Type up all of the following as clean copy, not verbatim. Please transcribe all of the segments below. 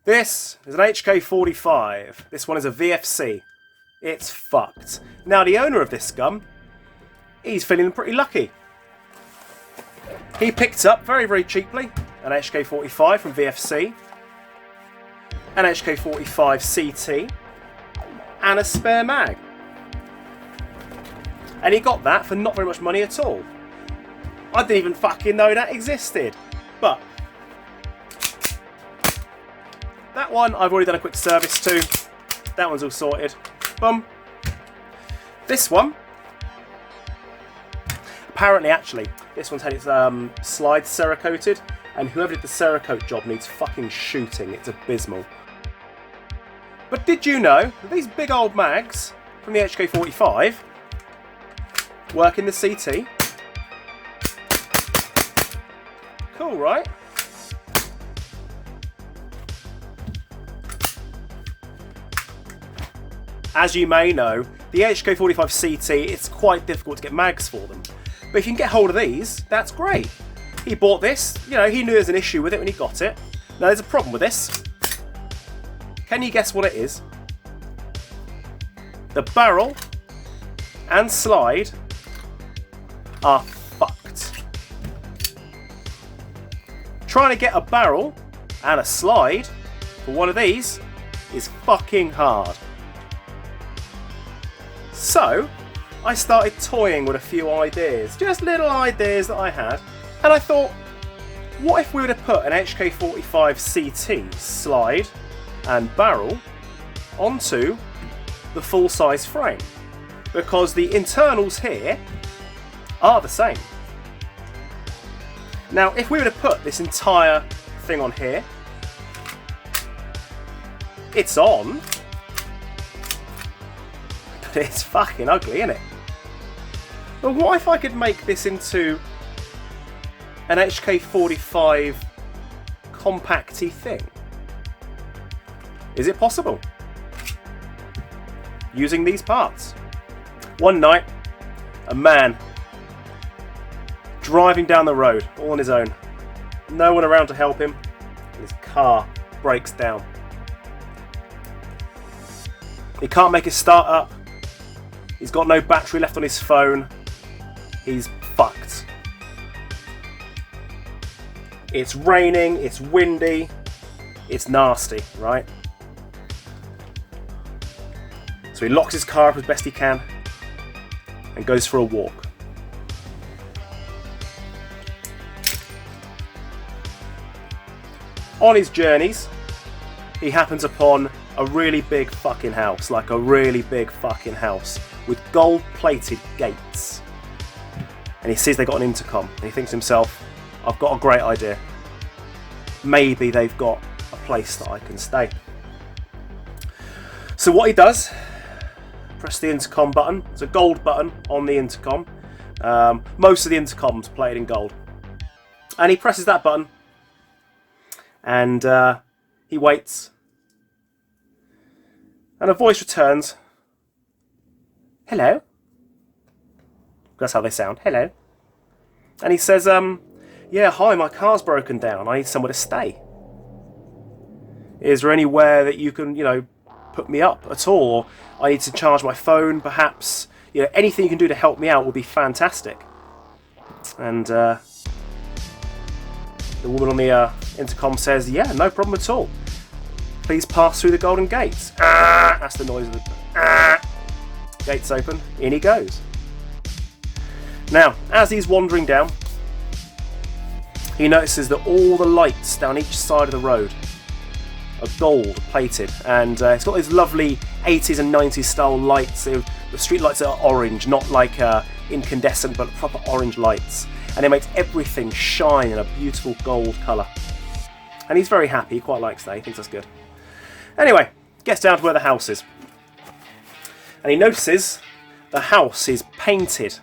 This is an HK45. This one is a VFC. It's fucked. Now the owner of this gun, he's feeling pretty lucky. He picked up very, very cheaply an HK45 from VFC, an HK45 CT, and a spare mag. And he got that for not very much money at all. I didn't even fucking know that existed. But that one I've already done a quick service to. That one's all sorted. Boom. This one, apparently, actually, this one's had its slides Cerakoted, and whoever did the Cerakote job needs fucking shooting. It's abysmal. But did you know that these big old mags from the HK45 work in the CT? Cool, right? As you may know, the HK45 CT, it's quite difficult to get mags for them. But if you can get hold of these, that's great. He bought this, you know, he knew there was an issue with it when he got it. Now there's a problem with this. Can you guess what it is? The barrel and slide are fucked. Trying to get a barrel and a slide for one of these is fucking hard. So, I started toying with a few ideas, just little ideas that I had, and I thought, what if we were to put an HK45 CT slide and barrel onto the full-size frame? Because the internals here are the same. Now, if we were to put this entire thing on here, it's on, but it's fucking ugly, isn't it? But what if I could make this into an HK45 compacty thing? Is it possible? Using these parts. One night, a man driving down the road all on his own. No one around to help him. His car breaks down. He can't make it start up. He's got no battery left on his phone. He's fucked. It's raining, it's windy, it's nasty, right? So he locks his car up as best he can and goes for a walk. On his journeys, he happens upon a really big fucking house, like a really big fucking house with gold-plated gates. And he sees they got an intercom, and he thinks to himself, I've got a great idea. Maybe they've got a place that I can stay. So what he does, press the intercom button. It's a gold button on the intercom. Most of the intercoms plated in gold. And he presses that button, and he waits. And a voice returns. Hello. That's how they sound. Hello. And he says, yeah, hi, my car's broken down. I need somewhere to stay. Is there anywhere that you can, put me up at all? Or I need to charge my phone, perhaps. Anything you can do to help me out would be fantastic. And the woman on the intercom says, yeah, no problem at all. Please pass through the golden gates. That's the noise of the... Gates open. In he goes. Now, as he's wandering down, he notices that all the lights down each side of the road are gold plated, and it's got these lovely 80s and 90s style lights. The street lights are orange, not like incandescent, but proper orange lights, and it makes everything shine in a beautiful gold colour. And he's very happy. He quite likes that. He thinks that's good. Anyway, gets down to where the house is, and he notices the house is painted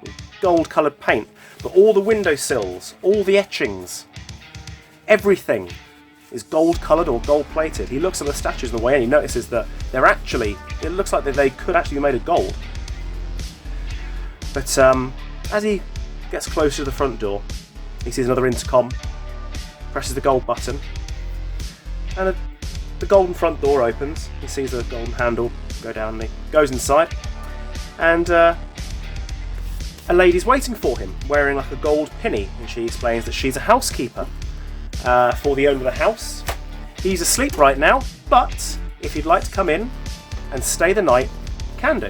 with gold coloured paint, but all the windowsills, all the etchings, everything is gold coloured or gold plated. He looks at the statues in the way and he notices that they're actually, it looks like they could actually be made of gold. But as he gets closer to the front door, he sees another intercom, presses the gold button, and a the golden front door opens. He sees the golden handle go down, and he goes inside, and a lady's waiting for him, wearing like a gold pinny, and she explains that she's a housekeeper for the owner of the house. He's asleep right now, but if you'd like to come in and stay the night, can do.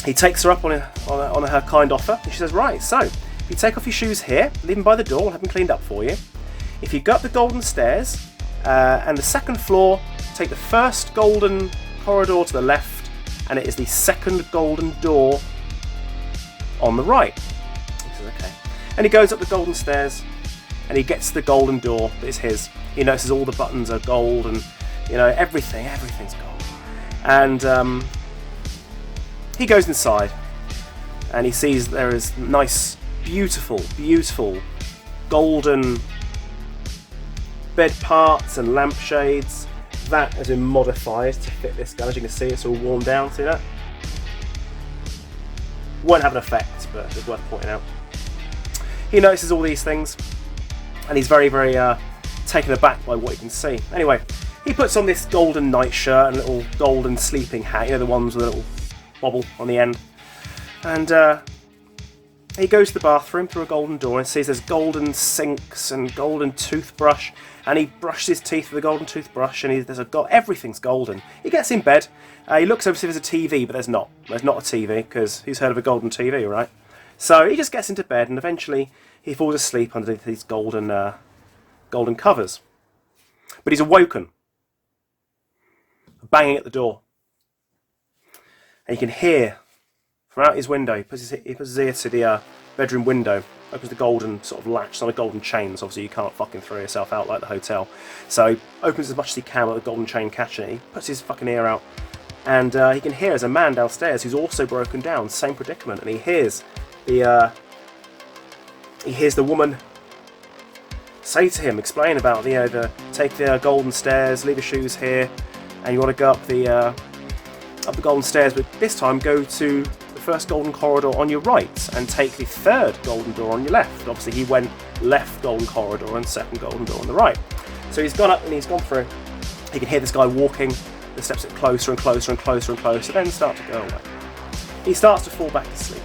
He takes her up on her kind offer, and she says, right, so if you take off your shoes here, leave them by the door, we'll have them cleaned up for you. If you go up the golden stairs and the second floor, take the first golden corridor to the left, and it is the second golden door on the right. He says, okay. And he goes up the golden stairs, and he gets to the golden door that is his. He notices all the buttons are gold, and everything's gold. And he goes inside, and he sees there is nice, beautiful golden bed parts and lampshades. That has been modified to fit this gun. As you can see, it's all worn down. See that? Won't have an effect, but it's worth pointing out. He notices all these things, and he's very, very taken aback by what he can see. Anyway, he puts on this golden nightshirt and a little golden sleeping hat, the ones with a little bobble on the end. And he goes to the bathroom through a golden door and sees there's golden sinks and golden toothbrush, and he brushes his teeth with a golden toothbrush, and everything's golden. He gets in bed, he looks over to see if there's a TV, but there's not. There's not a TV, because who's heard of a golden TV, right? So he just gets into bed, and eventually he falls asleep underneath these golden covers. But he's awoken, banging at the door. And you can hear from out his window, he puts his ear to the bedroom window, opens the golden sort of latch. It's not a golden chain, so obviously you can't fucking throw yourself out like the hotel. So he opens as much as he can with the golden chain catching it. He puts his fucking ear out, and he can hear there's a man downstairs who's also broken down, same predicament, and he hears the woman say to him, explain about take the golden stairs, leave your shoes here, and you want to go up the golden stairs, but this time go to the first golden corridor on your right and take the third golden door on your left. Obviously he went left golden corridor and second golden door on the right. So he's gone up and he's gone through. He can hear this guy walking, the steps get closer and closer and closer and closer, then start to go away. He starts to fall back to sleep.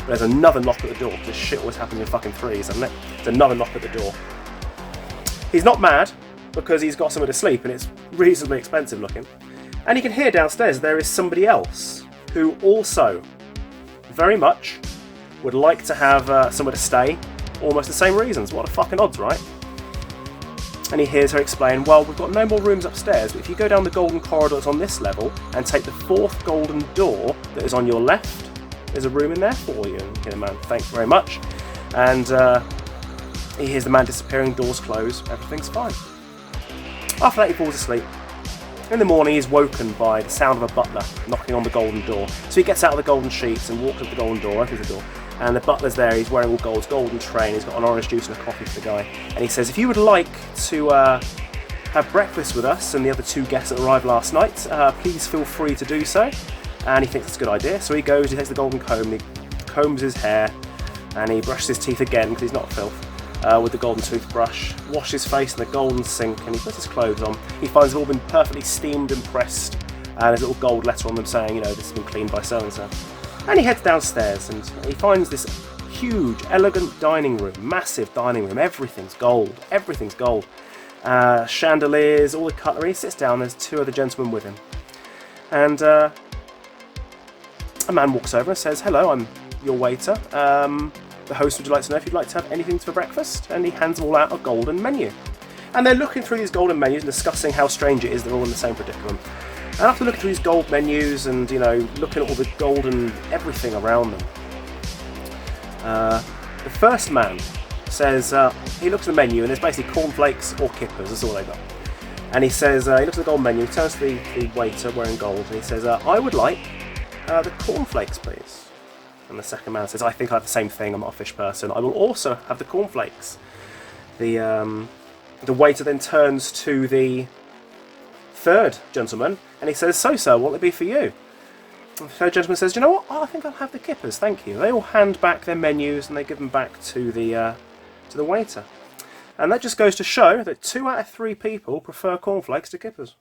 But there's another knock at the door. This shit always happens in fucking threes, doesn't it? There's another knock at the door. He's not mad, because he's got somewhere to sleep and it's reasonably expensive looking. And he can hear downstairs there is somebody else who also very much would like to have somewhere to stay, almost the same reasons. What a fucking odds, right? And he hears her explain, well, we've got no more rooms upstairs, but if you go down the golden corridor that's on this level and take the fourth golden door that is on your left, there's a room in there for you. And the man, thanks very much. And he hears the man disappearing, doors close, everything's fine. After that he falls asleep. In the morning he's woken by the sound of a butler knocking on the golden door. So he gets out of the golden sheets and walks up the golden door, opens the door, and the butler's there. He's wearing all gold, golden train, he's got an orange juice and a coffee for the guy. And he says, if you would like to have breakfast with us and the other two guests that arrived last night, please feel free to do so. And he thinks it's a good idea, so he goes, he takes the golden comb, he combs his hair, and he brushes his teeth again because he's not filth. With the golden toothbrush, washes his face in the golden sink, and he puts his clothes on. He finds they've all been perfectly steamed and pressed, and there's a little gold letter on them saying, this has been cleaned by so-and-so. And he heads downstairs, and he finds this huge, elegant dining room, massive dining room, everything's gold, chandeliers, all the cutlery. He sits down, there's two other gentlemen with him. And a man walks over and says, hello, I'm your waiter. The host would like to know if you'd like to have anything for breakfast, and he hands them all out a golden menu. And they're looking through these golden menus and discussing how strange it is they're all in the same predicament. And after looking through these gold menus and, looking at all the golden everything around them, the first man says, he looks at the menu and there's basically cornflakes or kippers, that's all they got. And he says, he looks at the gold menu, he turns to the waiter wearing gold, and he says, I would like the cornflakes, please. And the second man says, I think I have the same thing, I'm not a fish person. I will also have the cornflakes. The waiter then turns to the third gentleman and he says, so sir, what will it be for you? And the third gentleman says, you know what, I think I'll have the kippers, thank you. They all hand back their menus and they give them back to the waiter. And that just goes to show that 2 out of 3 people prefer cornflakes to kippers.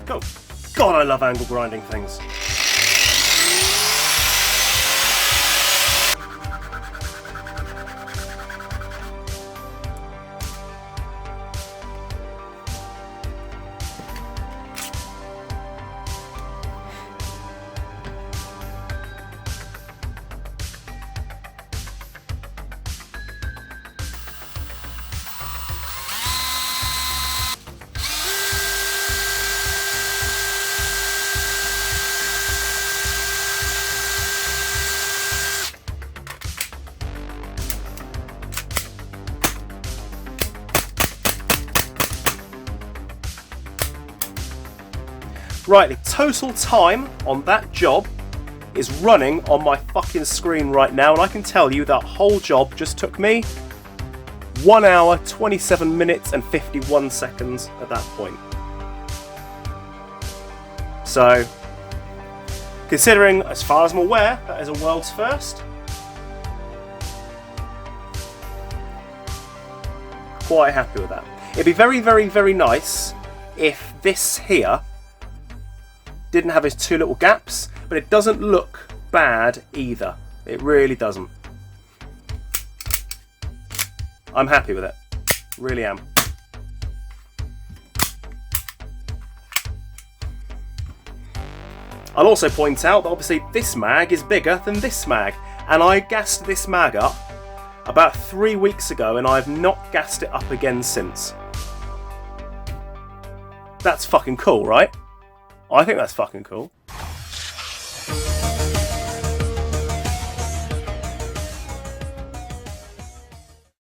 Cool. God, I love angle grinding things. Right, the total time on that job is running on my fucking screen right now, and I can tell you that whole job just took me 1 hour, 27 minutes and 51 seconds at that point. So, considering, as far as I'm aware, that is a world's first, quite happy with that. It'd be very, very, very nice if this here didn't have its 2 little gaps, but it doesn't look bad either. It really doesn't. I'm happy with it. Really am. I'll also point out that obviously this mag is bigger than this mag, and I gassed this mag up about 3 weeks ago, and I've not gassed it up again since. That's fucking cool, right? I think that's fucking cool.